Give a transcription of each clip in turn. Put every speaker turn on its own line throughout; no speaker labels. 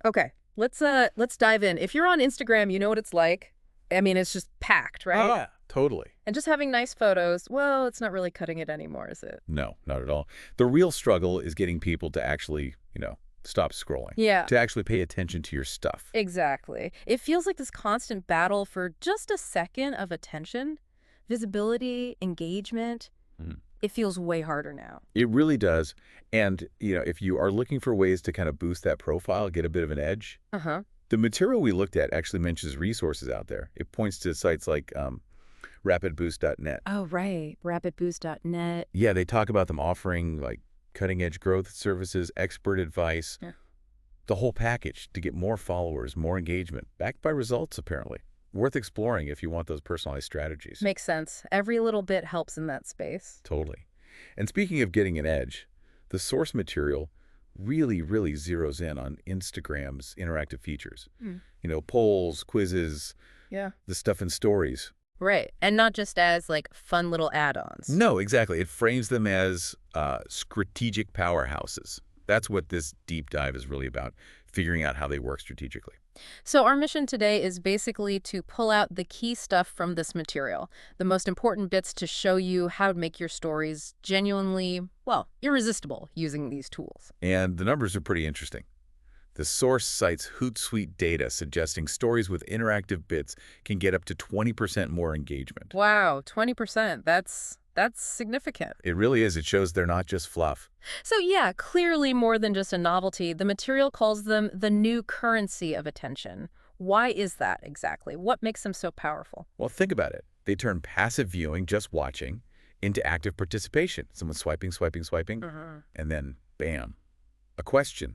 Okay, let's dive in. If you're on Instagram, you know what it's like. I mean, it's just packed, right?
Ah, totally.
And just having nice photos, well, it's not really cutting it anymore, is it?
No, not at all. The real struggle is getting people to actually, stop scrolling,
Yeah,
to actually pay attention to your stuff.
exactly. It feels like this constant battle for just a second of attention, visibility, engagement.
Mm.
It feels way harder now.
It really does. And, if you are looking for ways to kind of boost that profile, get a bit of an edge,
Uh-huh.
the material we looked at actually mentions resources out there. It points to sites like rapidboost.net.
Oh, right. Rapidboost.net.
Yeah, they talk about them offering like cutting-edge growth services, expert advice,
Yeah.
the whole package to get more followers, more engagement, backed by results, apparently. Worth exploring if you want those personalized strategies.
Makes sense. Every little bit helps in that space.
Totally. And speaking of getting an edge, the source material really, really zeroes in on Instagram's interactive features.
Hmm.
Polls, quizzes,
Yeah.
the stuff in stories.
Right. And not just as like fun little add-ons.
No, exactly. It frames them as strategic powerhouses. That's what this deep dive is really about, figuring out how they work strategically.
So our mission today is basically to pull out the key stuff from this material, the most important bits to show you how to make your stories genuinely, well, irresistible using these tools.
And the numbers are pretty interesting. The source cites Hootsuite data suggesting stories with interactive bits can get up to 20% more engagement.
Wow, 20%. That's significant.
It really is. It shows they're not just fluff.
So yeah, clearly more than just a novelty. The material calls them the new currency of attention. Why is that exactly? What makes them so powerful?
Well, think about it. They turn passive viewing, just watching, into active participation. Someone swiping, swiping, swiping,
Mhm.
and then bam, a question,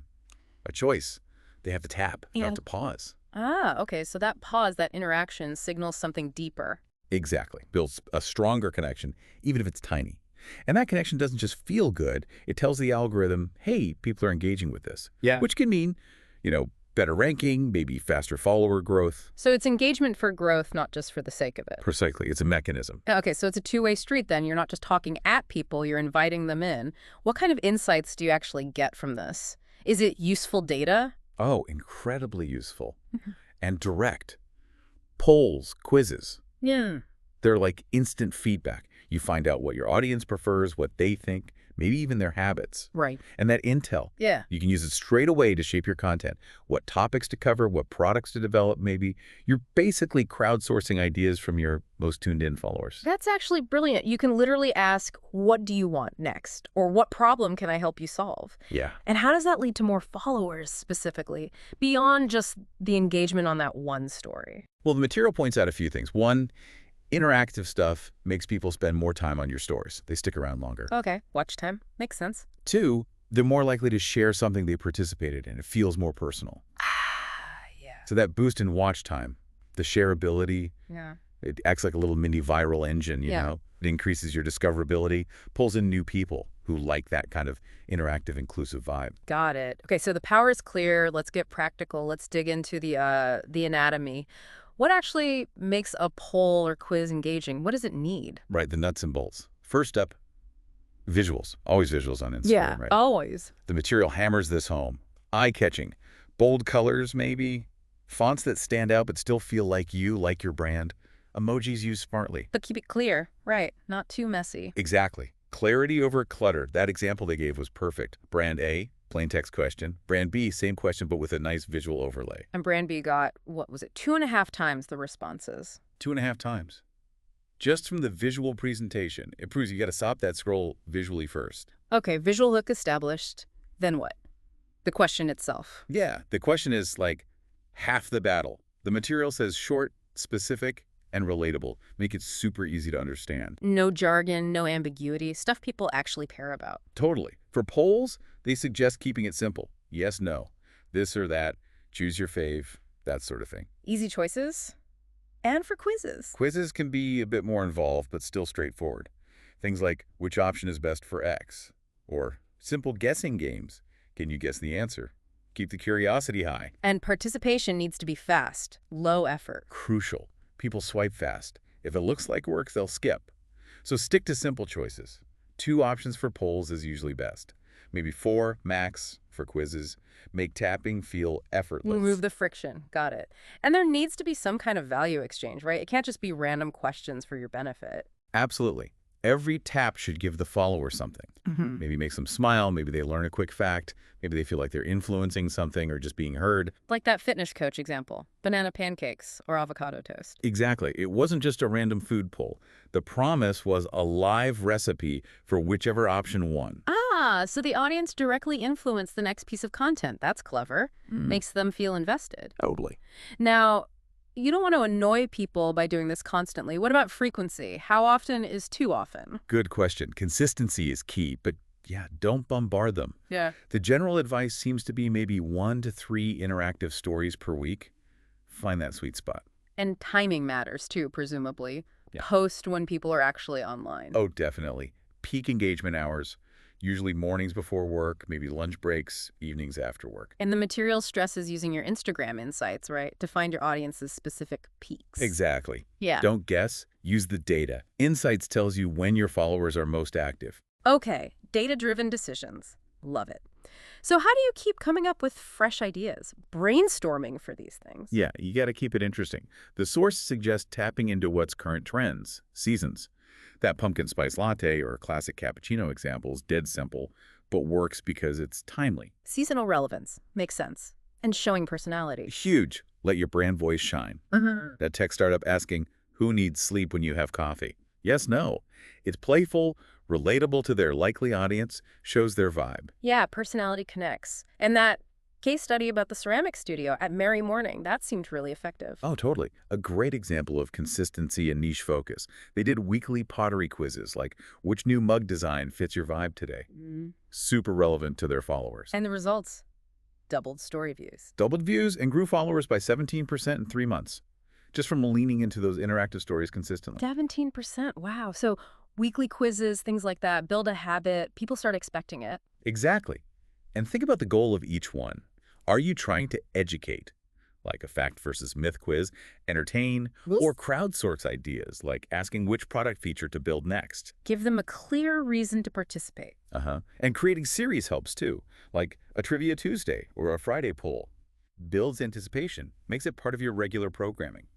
a choice. They have to tap, not
And
to pause.
okay, so that pause, that interaction signals something deeper.
Exactly. Builds a stronger connection, even if it's tiny. And that connection doesn't just feel good. It tells the algorithm, hey, people are engaging with this.
Yeah.
Which can mean, better ranking, maybe faster follower growth.
So it's engagement for growth, not just for the sake of it.
Precisely. It's a mechanism.
Okay, so it's a two-way street then. You're not just talking at people, you're inviting them in. What kind of insights do you actually get from this? Is it useful data?
Oh, incredibly useful. And direct. Polls, quizzes.
Yeah.
They're like instant feedback. You find out what your audience prefers, what they think, maybe even their habits.
Right.
And that intel,
Yeah.
you can use it straight away to shape your content. What topics to cover, what products to develop, maybe. You're basically crowdsourcing ideas from your most tuned-in followers.
That's actually brilliant. You can literally ask, what do you want next? Or what problem can I help you solve?
Yeah.
And how does that lead to more followers specifically, beyond just the engagement on that one story?
Well, the material points out a few things. One, interactive stuff makes people spend more time on your stores. They stick around longer.
Okay, watch time. Makes sense.
Two, they're more likely to share something they participated in. It feels more personal.
Ah, yeah.
So that boost in watch time, the shareability,
Yeah.
it acts like a little mini viral engine,
Yeah.
It increases your discoverability, pulls in new people who like that kind of interactive, inclusive vibe.
Got it. Okay, so the power is clear. Let's get practical. Let's dig into the anatomy. What actually makes a poll or quiz engaging? What does it need?
Right, the nuts and bolts. First up, visuals. Always visuals on Instagram, right?
always.
The material hammers this home. Eye-catching. Bold colors, maybe. Fonts that stand out but still feel like you, like your brand. Emojis used smartly.
But keep it clear. Right. Not too messy.
Exactly. Clarity over clutter. That example they gave was perfect. Brand A, plain text question. Brand B, same question but with a nice visual overlay.
And Brand B got, what was it, 2.5 times the responses.
2.5 times. Just from the visual presentation, it proves you got to stop that scroll visually first.
Okay, visual hook established. Then what? The question itself.
Yeah, the question is like half the battle. The material says short, specific, and relatable. Make it super easy to understand.
No jargon, no ambiguity, stuff people actually care about.
Totally. For polls, they suggest keeping it simple. Yes, no. This or that. Choose your fave. That sort of thing.
Easy choices. And for quizzes.
Quizzes can be a bit more involved, but still straightforward. Things like, which option is best for X? Or simple guessing games. Can you guess the answer? Keep the curiosity high.
And participation needs to be fast, low effort.
Crucial. People swipe fast. If it looks like work, they'll skip. So stick to simple choices. 2 options for polls is usually best. Maybe 4, max, for quizzes. Make tapping feel effortless.
Remove the friction. Got it. And there needs to be some kind of value exchange, right? It can't just be random questions for your benefit.
Absolutely. Every tap should give the follower something. Maybe makes them smile, maybe they learn a quick fact, maybe they feel like they're influencing something or just being heard.
Like that fitness coach example, banana pancakes or avocado toast.
Exactly. It wasn't just a random food poll. The promise was a live recipe for whichever option won.
Ah, so the audience directly influenced the next piece of content. That's clever. Makes them feel invested.
Totally.
Now, you don't want to annoy people by doing this constantly. What about frequency? How often is too often?
Good question. Consistency is key, but yeah, don't bombard them.
Yeah.
The general advice seems to be maybe 1 to 3 interactive stories per week. Find that sweet spot.
And timing matters too, presumably.
Yeah.
Post when people are actually online.
Oh, definitely. Peak engagement hours, usually mornings before work, maybe lunch breaks, evenings after work.
And the material stresses using your Instagram insights, right, to find your audience's specific peaks.
Exactly.
Yeah.
Don't guess, use the data. Insights tells you when your followers are most active.
Okay, data-driven decisions. Love it. So how do you keep coming up with fresh ideas, brainstorming for these things?
Yeah, you got to keep it interesting. The source suggests tapping into what's current trends, seasons. That pumpkin spice latte or classic cappuccino example is dead simple, but works because it's timely.
Seasonal relevance. Makes sense. And showing personality.
Huge. Let your brand voice shine. That tech startup asking, who needs sleep when you have coffee? Yes, no. It's playful, relatable to their likely audience, shows their vibe.
Yeah, personality connects. And that case study about the ceramic studio at Merry Morning, that seemed really effective.
Oh, totally. A great example of consistency and niche focus. They did weekly pottery quizzes, like which new mug design fits your vibe today? Super relevant to their followers.
And the results? Doubled story views.
Doubled views and grew followers by 17% in 3 months, just from leaning into those interactive stories consistently.
17%. Wow. So weekly quizzes, things like that, build a habit. People start expecting it.
Exactly. And think about the goal of each one. Are you trying to educate, like a fact versus myth quiz, entertain, or crowdsource ideas, like asking which product feature to build next?
Give them a clear reason to participate.
And creating series helps too, like a Trivia Tuesday or a Friday poll. Builds anticipation, makes it part of your regular programming.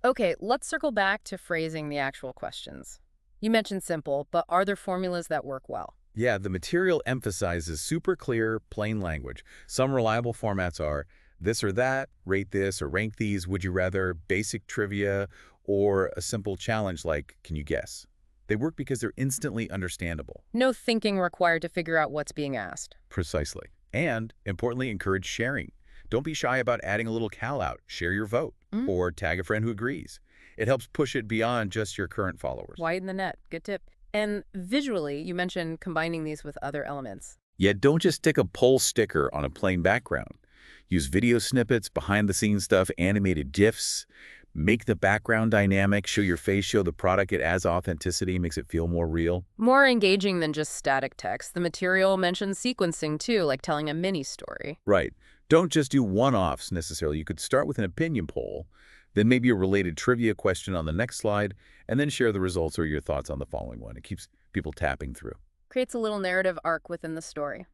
Okay, let's circle back to phrasing the actual questions. You mentioned simple, but are there formulas that work well?
Yeah, the material emphasizes super clear, plain language. Some reliable formats are this or that, rate this or rank these, would you rather, basic trivia, or a simple challenge like, can you guess? They work because they're instantly understandable.
No thinking required to figure out what's being asked.
Precisely. And, importantly, encourage sharing. Don't be shy about adding a little call-out. Share your vote, or tag a friend who agrees. It helps push it beyond just your current followers.
Widen the net. Good tip. And visually, you mentioned combining these with other elements.
Yet don't just stick a poll sticker on a plain background. Use video snippets, behind-the-scenes stuff, animated GIFs. Make the background dynamic, show your face, show the product. It adds authenticity, makes it feel more real.
More engaging than just static text. The material mentions sequencing too, like telling a mini story.
Right. Don't just do one-offs necessarily. You could start with an opinion poll, then maybe a related trivia question on the next slide, and then share the results or your thoughts on the following one. It keeps people tapping through.
Creates a little narrative arc within the story.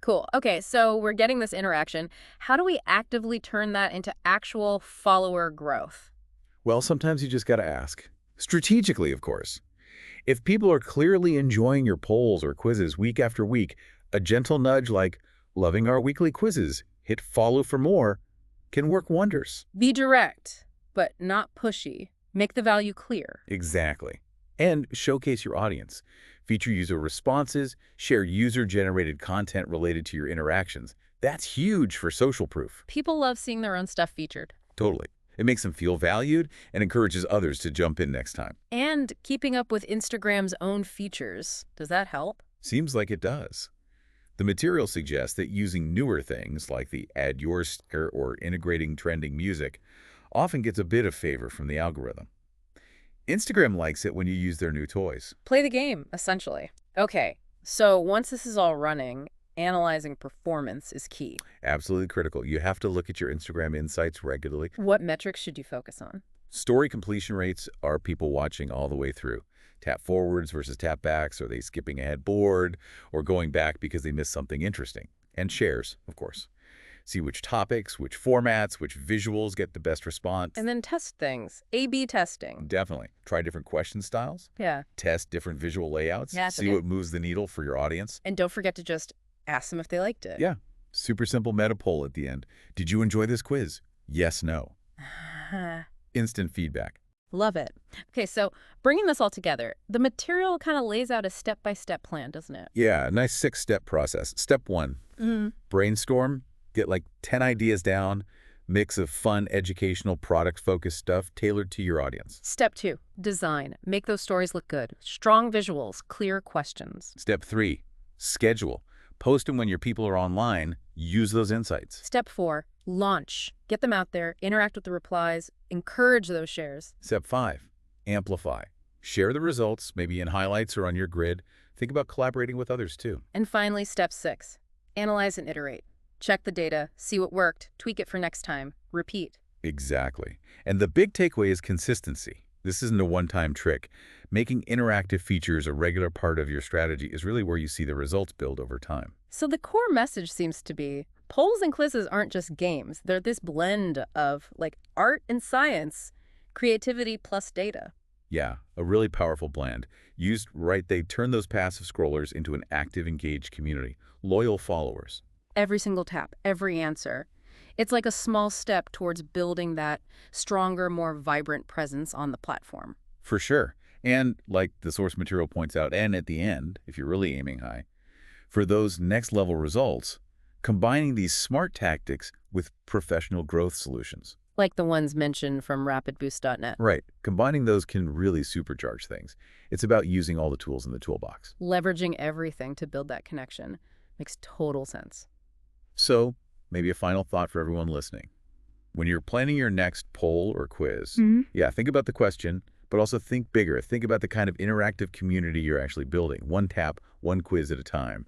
Cool. Okay, so we're getting this interaction. How do we actively turn that into actual follower growth?
Well, sometimes you just got to ask. Strategically, of course. If people are clearly enjoying your polls or quizzes week after week, a gentle nudge like, loving our weekly quizzes, hit follow for more, can work wonders.
Be direct, but not pushy. Make the value clear.
Exactly. And showcase your audience. Feature user responses, share user-generated content related to your interactions. That's huge for social proof.
People love seeing their own stuff featured.
Totally. It makes them feel valued and encourages others to jump in next time.
And keeping up with Instagram's own features. Does that help?
Seems like it does. The material suggests that using newer things like the Add Yours sticker or integrating trending music often gets a bit of favor from the algorithm. Instagram likes it when you use their new toys.
Play the game, essentially. Okay, so once this is all running, analyzing performance is key.
Absolutely critical. You have to look at your Instagram insights regularly.
What metrics should you focus on?
Story completion rates are people watching all the way through. Tap forwards versus tap backs. Are they skipping ahead bored or going back because they missed something interesting? And shares, of course. See which topics, which formats, which visuals get the best response.
And then test things. A/B testing.
Definitely. Try different question styles.
Yeah.
Test different visual layouts.
Yeah,
See what moves the needle for your audience.
And don't forget to just ask them if they liked it.
Yeah. Super simple meta poll at the end. Did you enjoy this quiz? Yes, no. Instant feedback.
Love it. Okay, so bringing this all together, the material kind of lays out a step-by-step plan, doesn't it?
Yeah, a nice 6-step process. Step 1, brainstorm. Get like 10 ideas down, mix of fun, educational, product-focused stuff tailored to your audience.
Step 2, design. Make those stories look good. Strong visuals, clear questions.
Step 3, schedule. Post them when your people are online. Use those insights.
Step 4, launch. Get them out there, interact with the replies, encourage those shares.
Step 5, amplify. Share the results, maybe in highlights or on your grid. Think about collaborating with others too.
And finally, step 6, analyze and iterate. Check the data, see what worked, tweak it for next time, repeat.
Exactly. And the big takeaway is consistency. This isn't a one-time trick. Making interactive features a regular part of your strategy is really where you see the results build over time.
So the core message seems to be, polls and quizzes aren't just games. They're this blend of, like, art and science, creativity plus data.
Yeah, a really powerful blend. Used right, they turn those passive scrollers into an active, engaged community, loyal followers.
Every single tap, every answer. It's like a small step towards building that stronger, more vibrant presence on the platform.
For sure. And like the source material points out, and at the end, if you're really aiming high, for those next-level results, combining these smart tactics with professional growth solutions.
Like the ones mentioned from rapidboost.net.
Right. Combining those can really supercharge things. It's about using all the tools in the toolbox.
Leveraging everything to build that connection. Makes total sense.
So, maybe a final thought for everyone listening. When you're planning your next poll or quiz, yeah, think about the question, but also think bigger. Think about the kind of interactive community you're actually building. One tap, one quiz at a time.